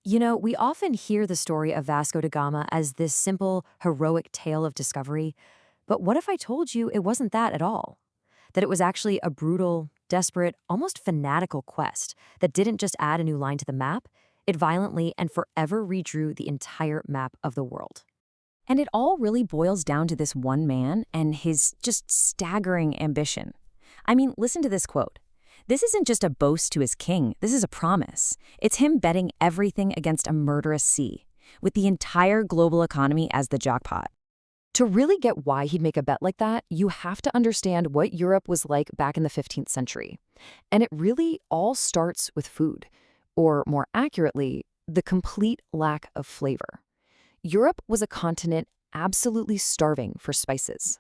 You know, we often hear the story of Vasco da Gama as this simple, heroic tale of discovery. But what if I told you it wasn't that at all? That it was actually a brutal, desperate, almost fanatical quest that didn't just add a new line to the map, it violently and forever redrew the entire map of the world. And it all really boils down to this one man and his just staggering ambition. I mean, listen to this quote. This isn't just a boast to his king, this is a promise. It's him betting everything against a murderous sea, with the entire global economy as the jackpot. To really get why he'd make a bet like that, you have to understand what Europe was like back in the 15th century. And it really all starts with food, or more accurately, the complete lack of flavor. Europe was a continent absolutely starving for spices.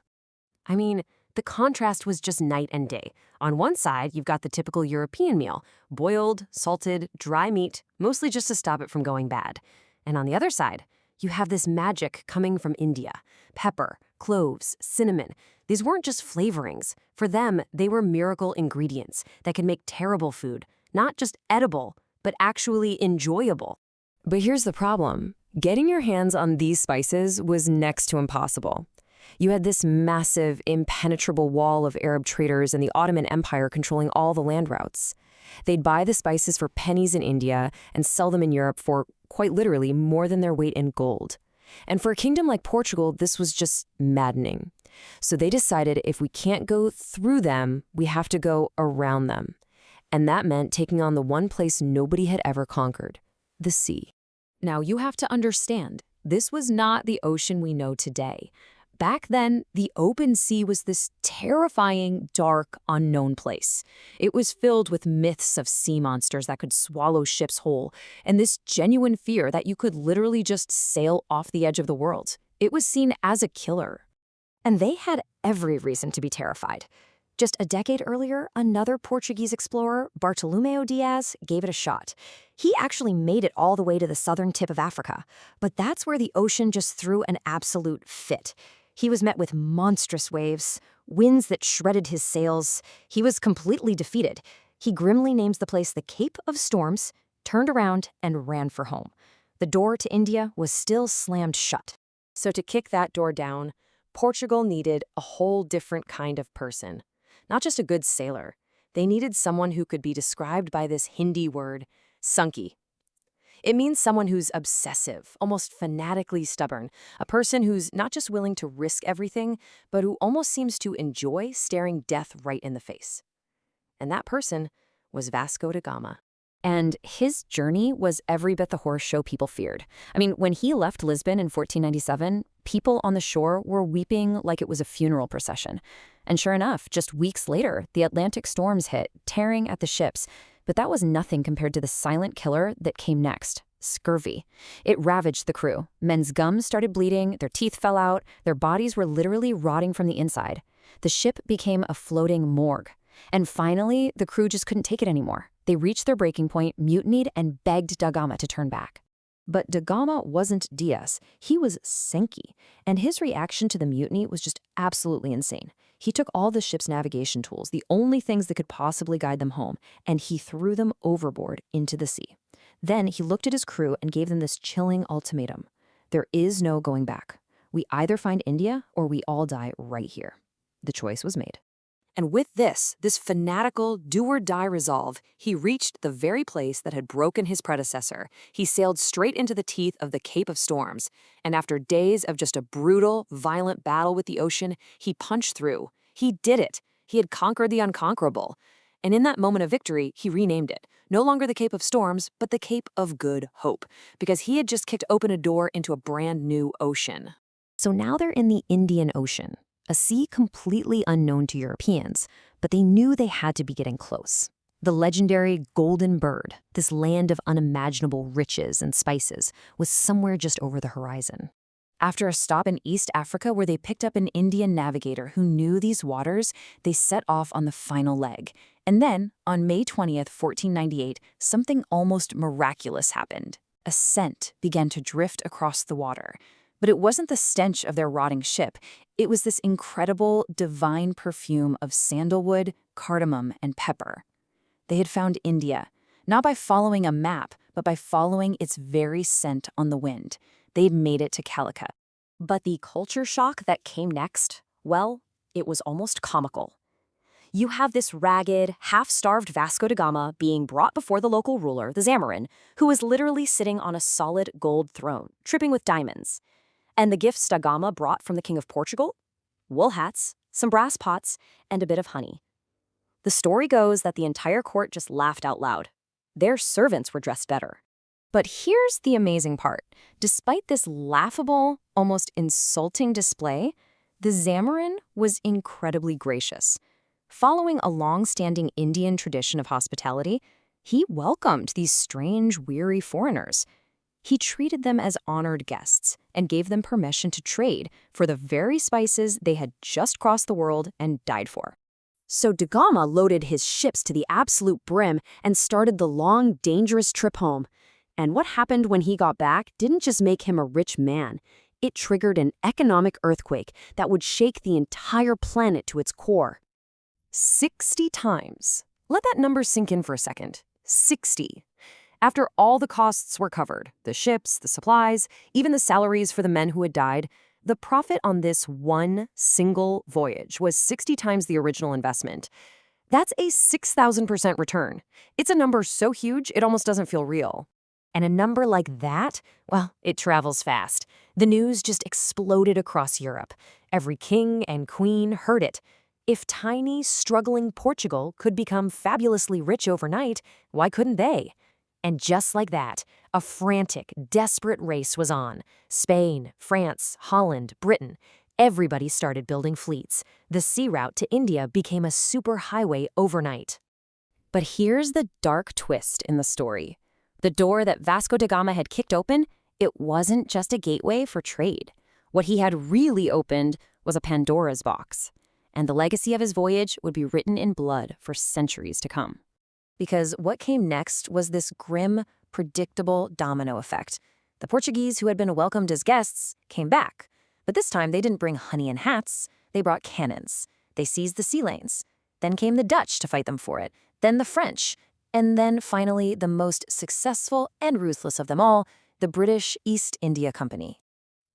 I mean, the contrast was just night and day. On one side, you've got the typical European meal, boiled, salted, dry meat, mostly just to stop it from going bad. And on the other side, you have this magic coming from India. Pepper, cloves, cinnamon. These weren't just flavorings. For them, they were miracle ingredients that could make terrible food, not just edible, but actually enjoyable. But here's the problem. Getting your hands on these spices was next to impossible. You had this massive, impenetrable wall of Arab traders and the Ottoman Empire controlling all the land routes. They'd buy the spices for pennies in India and sell them in Europe for, quite literally, more than their weight in gold. And for a kingdom like Portugal, this was just maddening. So they decided if we can't go through them, we have to go around them. And that meant taking on the one place nobody had ever conquered, the sea. Now, you have to understand, this was not the ocean we know today. Back then, the open sea was this terrifying, dark, unknown place. It was filled with myths of sea monsters that could swallow ships whole, and this genuine fear that you could literally just sail off the edge of the world. It was seen as a killer. And they had every reason to be terrified. Just a decade earlier, another Portuguese explorer, Bartolomeu Diaz, gave it a shot. He actually made it all the way to the southern tip of Africa, but that's where the ocean just threw an absolute fit. He was met with monstrous waves, winds that shredded his sails. He was completely defeated. He grimly names the place the Cape of Storms, turned around, and ran for home. The door to India was still slammed shut. So to kick that door down, Portugal needed a whole different kind of person. Not just a good sailor. They needed someone who could be described by this Hindi word, sunky. It means someone who's obsessive, almost fanatically stubborn, a person who's not just willing to risk everything, but who almost seems to enjoy staring death right in the face. And that person was Vasco da Gama. And his journey was every bit the horror show people feared. I mean, when he left Lisbon in 1497, people on the shore were weeping like it was a funeral procession. And sure enough, just weeks later, the Atlantic storms hit, tearing at the ships. But that was nothing compared to the silent killer that came next, scurvy. It ravaged the crew. Men's gums started bleeding, their teeth fell out, their bodies were literally rotting from the inside. The ship became a floating morgue. And finally, the crew just couldn't take it anymore. They reached their breaking point, mutinied, and begged da Gama to turn back. But da Gama wasn't Diaz, he was Senki, and his reaction to the mutiny was just absolutely insane. He took all the ship's navigation tools, the only things that could possibly guide them home, and he threw them overboard into the sea. Then he looked at his crew and gave them this chilling ultimatum. There is no going back. We either find India or we all die right here. The choice was made. And with this fanatical do-or-die resolve, he reached the very place that had broken his predecessor. He sailed straight into the teeth of the Cape of Storms, and after days of just a brutal, violent battle with the ocean, he punched through. He did it. He had conquered the unconquerable. And in that moment of victory, he renamed it. No longer the Cape of Storms, but the Cape of Good Hope, because he had just kicked open a door into a brand new ocean. So now they're in the Indian Ocean. A sea completely unknown to Europeans, but they knew they had to be getting close. The legendary Golden Bird, this land of unimaginable riches and spices, was somewhere just over the horizon. After a stop in East Africa where they picked up an Indian navigator who knew these waters, they set off on the final leg. And then, on May 20th, 1498, something almost miraculous happened. A scent began to drift across the water. But it wasn't the stench of their rotting ship. It was this incredible, divine perfume of sandalwood, cardamom, and pepper. They had found India, not by following a map, but by following its very scent on the wind. They'd made it to Calicut. But the culture shock that came next, well, it was almost comical. You have this ragged, half-starved Vasco da Gama being brought before the local ruler, the Zamorin, who was literally sitting on a solid gold throne, dripping with diamonds. And the gifts da Gama brought from the King of Portugal? Wool hats, some brass pots, and a bit of honey. The story goes that the entire court just laughed out loud. Their servants were dressed better. But here's the amazing part. Despite this laughable, almost insulting display, the Zamorin was incredibly gracious. Following a long-standing Indian tradition of hospitality, he welcomed these strange, weary foreigners. He treated them as honored guests and gave them permission to trade for the very spices they had just crossed the world and died for. So da Gama loaded his ships to the absolute brim and started the long, dangerous trip home. And what happened when he got back didn't just make him a rich man. It triggered an economic earthquake that would shake the entire planet to its core. 60 times. Let that number sink in for a second. 60. After all the costs were covered, the ships, the supplies, even the salaries for the men who had died, the profit on this one single voyage was 60 times the original investment. That's a 6,000% return. It's a number so huge, it almost doesn't feel real. And a number like that, well, it travels fast. The news just exploded across Europe. Every king and queen heard it. If tiny, struggling Portugal could become fabulously rich overnight, why couldn't they? And just like that, a frantic, desperate race was on. Spain, France, Holland, Britain, everybody started building fleets. The sea route to India became a superhighway overnight. But here's the dark twist in the story. The door that Vasco da Gama had kicked open, it wasn't just a gateway for trade. What he had really opened was a Pandora's box. And the legacy of his voyage would be written in blood for centuries to come. Because what came next was this grim, predictable domino effect. The Portuguese who had been welcomed as guests came back. But this time they didn't bring honey and hats, they brought cannons. They seized the sea lanes. Then came the Dutch to fight them for it. Then the French. And then finally the most successful and ruthless of them all, the British East India Company.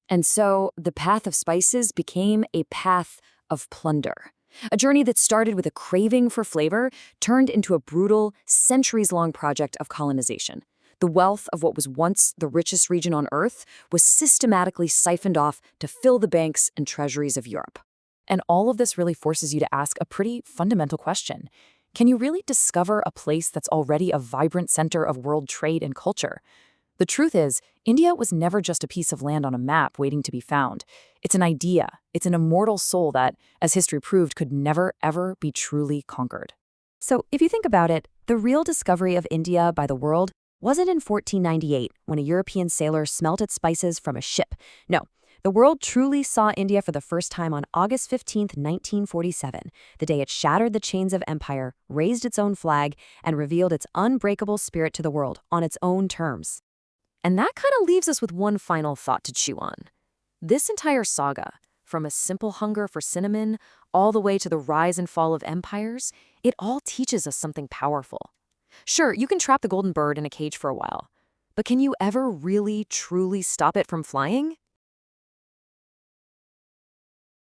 And so the path of spices became a path of plunder. A journey that started with a craving for flavor turned into a brutal, centuries-long project of colonization. The wealth of what was once the richest region on Earth was systematically siphoned off to fill the banks and treasuries of Europe. And all of this really forces you to ask a pretty fundamental question. Can you really discover a place that's already a vibrant center of world trade and culture? The truth is, India was never just a piece of land on a map waiting to be found. It's an idea. It's an immortal soul that, as history proved, could never, ever be truly conquered. So, if you think about it, the real discovery of India by the world wasn't in 1498, when a European sailor smelt its spices from a ship. No, the world truly saw India for the first time on August 15, 1947, the day it shattered the chains of empire, raised its own flag, and revealed its unbreakable spirit to the world on its own terms. And that kind of leaves us with one final thought to chew on. This entire saga, from a simple hunger for cinnamon all the way to the rise and fall of empires, it all teaches us something powerful. Sure, you can trap the golden bird in a cage for a while, but can you ever really, truly stop it from flying?